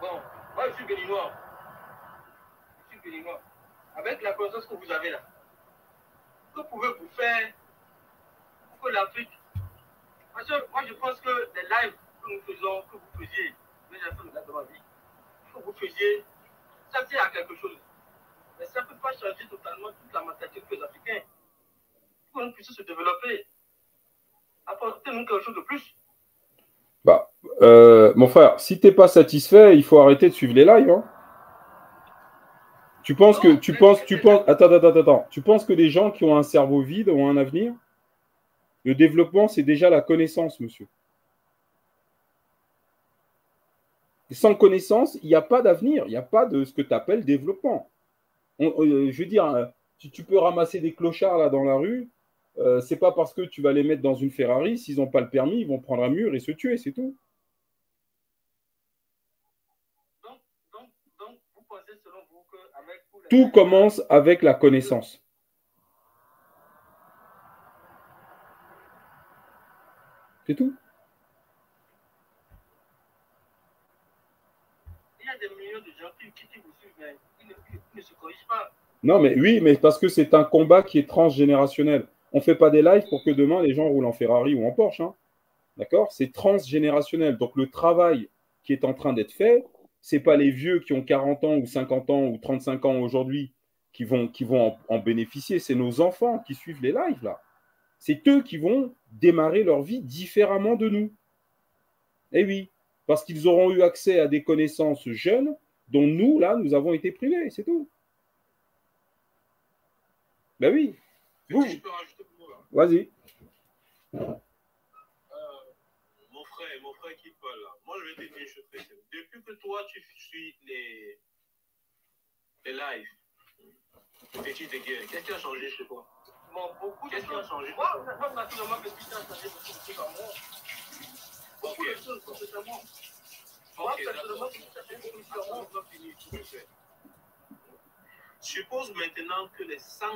Bon, moi je suis béninois. Je suis béninois. Avec la connaissance que vous avez là, que pouvez-vous faire pour que l'Afrique. Parce que moi je pense que les lives que nous faisons, que vous faisiez, j'ai fait le live de ma vie, que vous faisiez, ça tient à quelque chose. Mais ça ne peut pas changer totalement toute la mentalité que les Africains. Pour que nous puissions se développer, apportez-nous quelque chose de plus. Bah, mon frère, si t'es pas satisfait, il faut arrêter de suivre les lives. Hein. Tu penses que, attends. Tu penses que les gens qui ont un cerveau vide ont un avenir? Le développement, c'est déjà la connaissance, monsieur. Et sans connaissance, il n'y a pas d'avenir. Il n'y a pas de ce que tu appelles développement. Je veux dire, si tu peux ramasser des clochards là dans la rue, c'est pas parce que tu vas les mettre dans une Ferrari, s'ils n'ont pas le permis, ils vont prendre un mur et se tuer, c'est tout. Donc, vous pensez selon vous qu'avec vous... Tout commence avec la connaissance. C'est tout. Il y a des millions de gens qui vous suivent, mais ils ne se corrigent pas. Non, mais oui, mais parce que c'est un combat qui est transgénérationnel. On ne fait pas des lives pour que demain les gens roulent en Ferrari ou en Porsche. Hein. D'accord? C'est transgénérationnel. Donc le travail qui est en train d'être fait, ce n'est pas les vieux qui ont 40 ans ou 50 ans ou 35 ans aujourd'hui qui vont en bénéficier. C'est nos enfants qui suivent les lives là. C'est eux qui vont démarrer leur vie différemment de nous. Eh oui, parce qu'ils auront eu accès à des connaissances jeunes dont nous, là, nous avons été privés, c'est tout. Ben oui. Vous. Je peux rajouter pour moi. Vas-y. Mon frère qui parle là. Moi, je vais te dire une chose très simple. Depuis que toi, tu suis les lives, les fétiches de guerre, qu'est-ce qui a changé chez toi? Bon, beaucoup. Qu'est-ce qui a changé? Moi, naturellement, qu'est-ce qui a changé beaucoup de choses en moi. Beaucoup de choses, complètement. Moi, personnellement, qu'est-ce qui a changé beaucoup de choses en moi? Suppose maintenant que les 100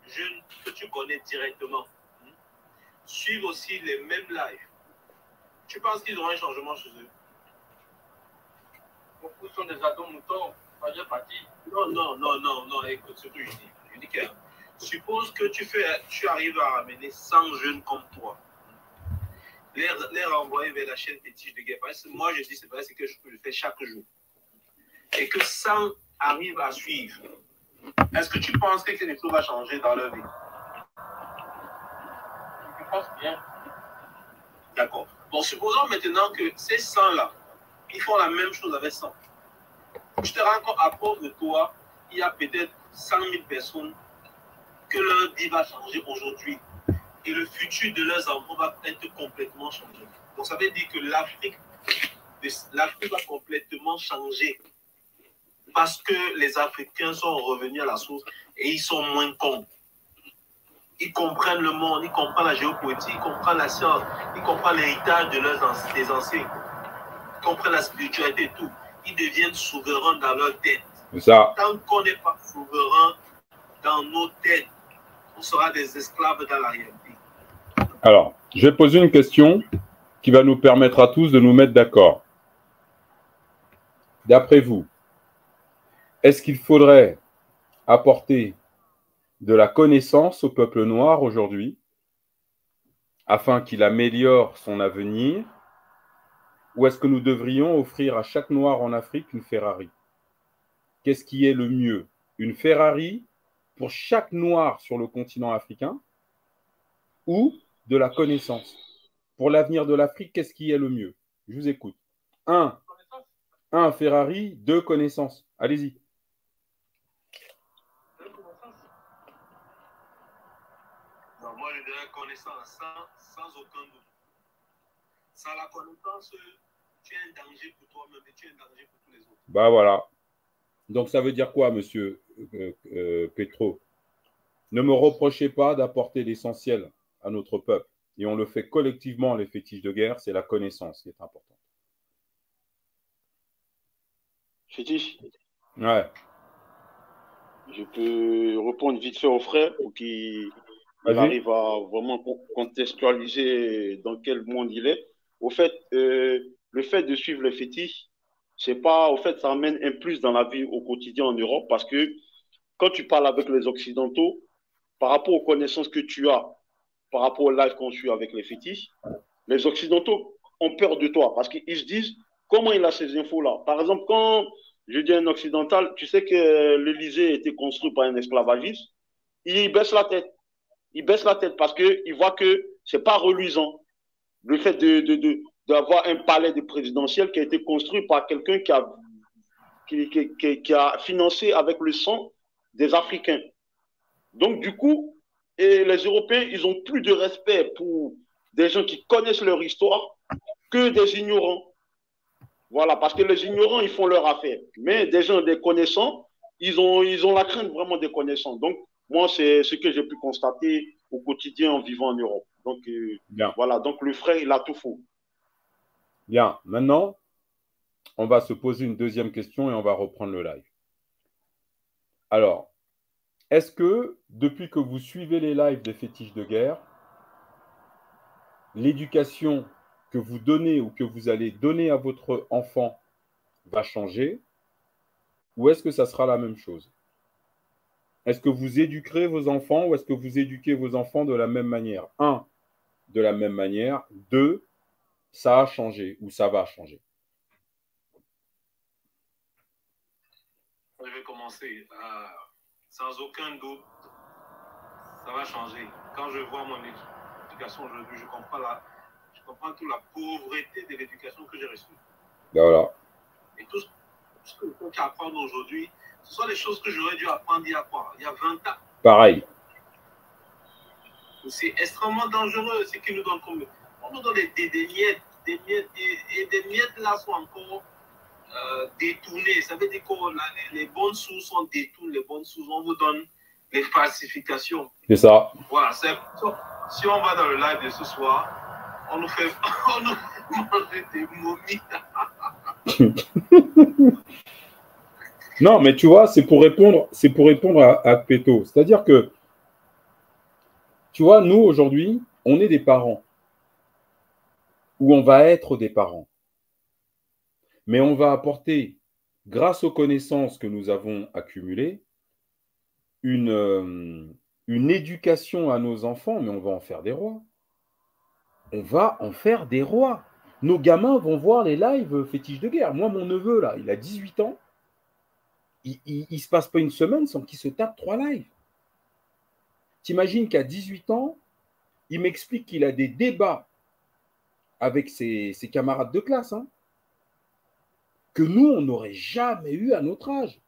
jeunes que tu connais directement suivent aussi les mêmes lives. Tu penses qu'ils auront un changement chez eux? Beaucoup sont des ados moutons, majeure partie. Non, écoute ce que je dis. Je dis que suppose que tu arrives à ramener 100 jeunes comme toi, les renvoyer vers la chaîne Fétiche de guerre. Parce que moi, je dis, c'est vrai, c'est que je fais chaque jour. Et que 100 arrivent à suivre. Est-ce que tu penses que quelque chose va changer dans leur vie? Je pense bien. D'accord. Bon, supposons maintenant que ces 100-là, ils font la même chose avec 100. Je te rends compte, à cause de toi, il y a peut-être 100 000 personnes que leur vie va changer aujourd'hui. Et le futur de leurs enfants va être complètement changé. Donc ça veut dire que l'Afrique va complètement changer. Parce que les Africains sont revenus à la source et ils sont moins cons. Ils comprennent le monde, ils comprennent la géopolitique, ils comprennent la science, ils comprennent l'héritage des anciens, ils comprennent la spiritualité et tout. Ils deviennent souverains dans leur tête. Ça. Tant qu'on n'est pas souverain dans nos têtes, on sera des esclaves dans la réalité. Alors, je vais poser une question qui va nous permettre à tous de nous mettre d'accord. D'après vous, est-ce qu'il faudrait apporter de la connaissance au peuple noir aujourd'hui afin qu'il améliore son avenir, ou est-ce que nous devrions offrir à chaque noir en Afrique une Ferrari? Qu'est-ce qui est le mieux? Une Ferrari pour chaque noir sur le continent africain ou de la connaissance? Pour l'avenir de l'Afrique, qu'est-ce qui est le mieux? Je vous écoute. Un, Ferrari, 2, connaissance. Allez-y. Non, moi, je dirais connaissance sans aucun doute. Sans la connaissance, tu es un danger pour toi-même et tu es un danger pour tous les autres. Bah voilà. Donc ça veut dire quoi, monsieur Petro? Ne me reprochez pas d'apporter l'essentiel à notre peuple. Et on le fait collectivement, les fétiches de guerre, c'est la connaissance qui est importante. Fétiche? Ouais. Je peux répondre vite fait au frère pour qu'il arrive à vraiment contextualiser dans quel monde il est. Au fait, le fait de suivre les fétiches, c'est pas, au fait, ça amène un plus dans la vie au quotidien en Europe parce que quand tu parles avec les Occidentaux, par rapport aux connaissances que tu as, par rapport au live qu'on suit avec les fétiches, les Occidentaux ont peur de toi parce qu'ils se disent comment il a ces infos-là. Par exemple, quand je dis un Occidental, tu sais que l'Élysée a été construit par un esclavagiste, il baisse la tête. Il baisse la tête parce qu'il voit que c'est pas reluisant. Le fait d'avoir un palais de présidentiel qui a été construit par quelqu'un qui a financé avec le sang des Africains. Donc, du coup, et les Européens, ils ont plus de respect pour des gens qui connaissent leur histoire que des ignorants. Voilà, parce que les ignorants, ils font leur affaire. Mais des gens, des connaissants, ils ont la crainte vraiment des connaissants. Donc, moi, c'est ce que j'ai pu constater au quotidien en vivant en Europe. Donc, voilà, donc le frère, il a tout faux. Bien, maintenant, on va se poser une deuxième question et on va reprendre le live. Alors, est-ce que, depuis que vous suivez les lives des fétiches de guerre, l'éducation que vous donnez ou que vous allez donner à votre enfant va changer, ou est-ce que ça sera la même chose? Est-ce que vous éduquerez vos enfants ou est-ce que vous éduquez vos enfants de la même manière? 1, de la même manière. 2, ça a changé ou ça va changer. Je vais commencer. Sans aucun doute, ça va changer. Quand je vois mon éducation aujourd'hui, je comprends toute la pauvreté de l'éducation que j'ai reçue. Voilà. Et tout ce que je peux apprendre aujourd'hui, ce sont les choses que j'aurais dû apprendre il y a 20 ans. Pareil. C'est extrêmement dangereux ce qu'ils nous donnent comme. On nous donne des miettes, et des miettes là sont encore détournées. Ça veut dire que les bonnes sous sont détournées, les bonnes sous, on vous donne les falsifications. C'est ça. Voilà, si on va dans le live de ce soir, on nous fait manger des momies. Non, mais tu vois, c'est pour répondre à Péto. C'est-à-dire que, tu vois, nous, aujourd'hui, on est des parents. Ou on va être des parents. Mais on va apporter, grâce aux connaissances que nous avons accumulées, une éducation à nos enfants, mais on va en faire des rois. On va en faire des rois. Nos gamins vont voir les lives fétiches de guerre. Moi, mon neveu, là, il a 18 ans. Il ne se passe pas une semaine sans qu'il se tape 3 lives. T'imagines qu'à 18 ans, il m'explique qu'il a des débats avec ses camarades de classe, hein, que nous, on n'aurait jamais eu à notre âge.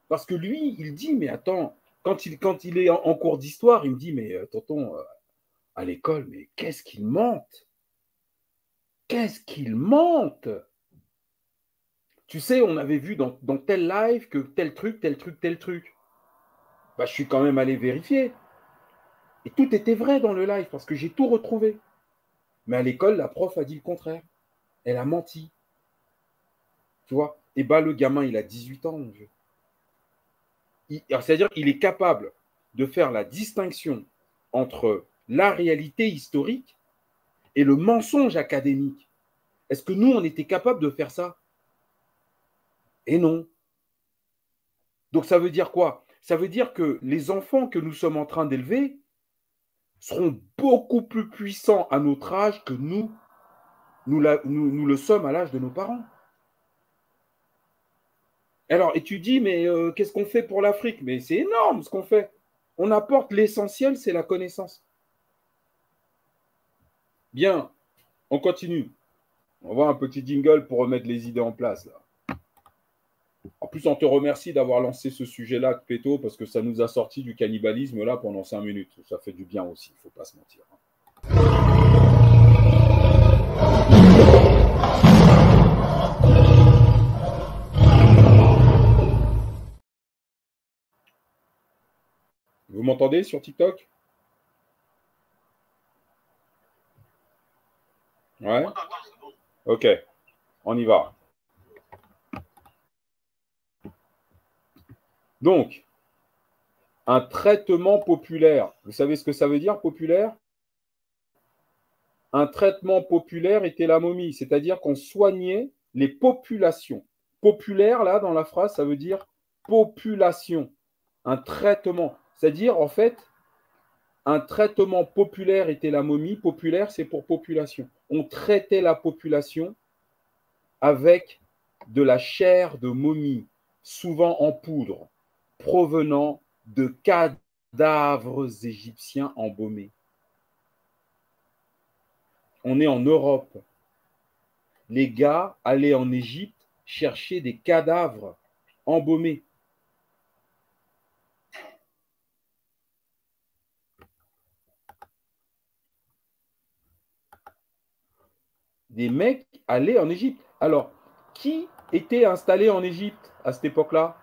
Parce que lui, il dit, mais attends, quand il est en cours d'histoire, il me dit, mais tonton, à l'école, mais qu'est-ce qu'il mente? Qu'est-ce qu'il mente? Tu sais, on avait vu dans tel live que tel truc. Bah, je suis quand même allé vérifier. Et tout était vrai dans le live parce que j'ai tout retrouvé. Mais à l'école, la prof a dit le contraire. Elle a menti. Tu vois? Et bah, le gamin, il a 18 ans, mon vieux. C'est-à-dire qu'il est capable de faire la distinction entre la réalité historique et le mensonge académique. Est-ce que nous, on était capable de faire ça? Et non. Donc, ça veut dire quoi? Ça veut dire que les enfants que nous sommes en train d'élever seront beaucoup plus puissants à notre âge que nous le sommes à l'âge de nos parents. Alors, et tu dis, mais qu'est-ce qu'on fait pour l'Afrique? Mais c'est énorme ce qu'on fait. On apporte l'essentiel, c'est la connaissance. Bien, on continue. On va voir un petit jingle pour remettre les idées en place, là. En plus, on te remercie d'avoir lancé ce sujet-là, Péto, parce que ça nous a sorti du cannibalisme là pendant 5 minutes. Ça fait du bien aussi, il ne faut pas se mentir. Vous m'entendez sur TikTok? Ouais. Ok, on y va. Donc, un traitement populaire. Vous savez ce que ça veut dire, populaire? Un traitement populaire était la momie, c'est-à-dire qu'on soignait les populations. Populaire, là, dans la phrase, ça veut dire population. Un traitement. C'est-à-dire, en fait, un traitement populaire était la momie. Populaire, c'est pour population. On traitait la population avec de la chair de momie, souvent en poudre, provenant de cadavres égyptiens embaumés. On est en Europe. Les gars allaient en Égypte chercher des cadavres embaumés. Des mecs allaient en Égypte. Alors, qui était installé en Égypte à cette époque-là?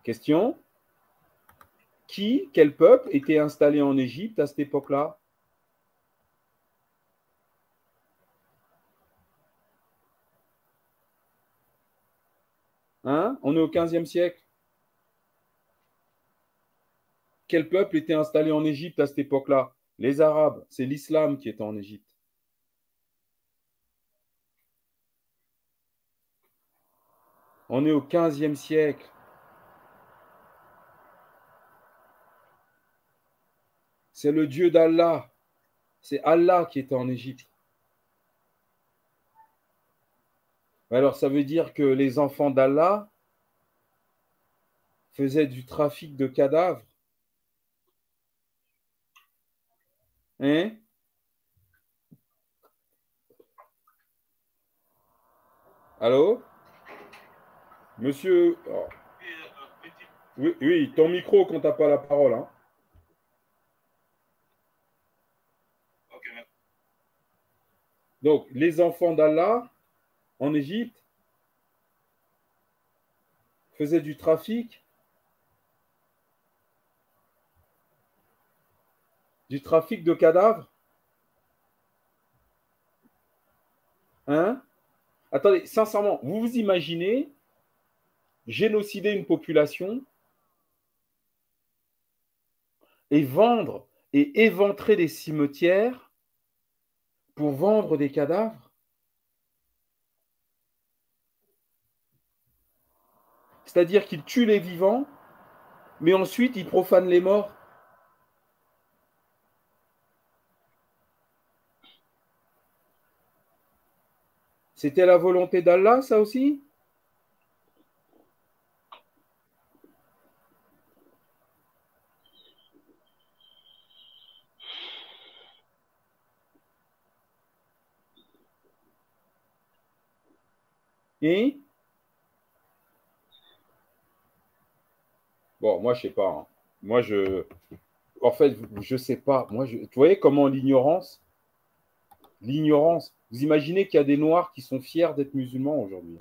Question. Quel peuple était installé en Égypte à cette époque-là? Hein? On est au 15e siècle. Quel peuple était installé en Égypte à cette époque-là? Les Arabes. C'est l'islam qui était en Égypte. On est au 15e siècle. C'est le Dieu d'Allah. C'est Allah qui était en Égypte. Alors, ça veut dire que les enfants d'Allah faisaient du trafic de cadavres. Hein? Allô? Monsieur... Oh. Oui, oui, ton micro quand tu n'as pas la parole. Hein. Okay. Donc, les enfants d'Allah en Égypte faisaient du trafic de cadavres. Hein? Attendez, sincèrement, vous vous imaginez génocider une population et vendre et éventrer des cimetières pour vendre des cadavres? C'est-à-dire qu'ils tuent les vivants, mais ensuite ils profanent les morts. C'était la volonté d'Allah, ça aussi? Et bon, moi, je sais pas. Hein. Moi, en fait, je sais pas. Moi, vous voyez comment l'ignorance, vous imaginez qu'il y a des Noirs qui sont fiers d'être musulmans aujourd'hui.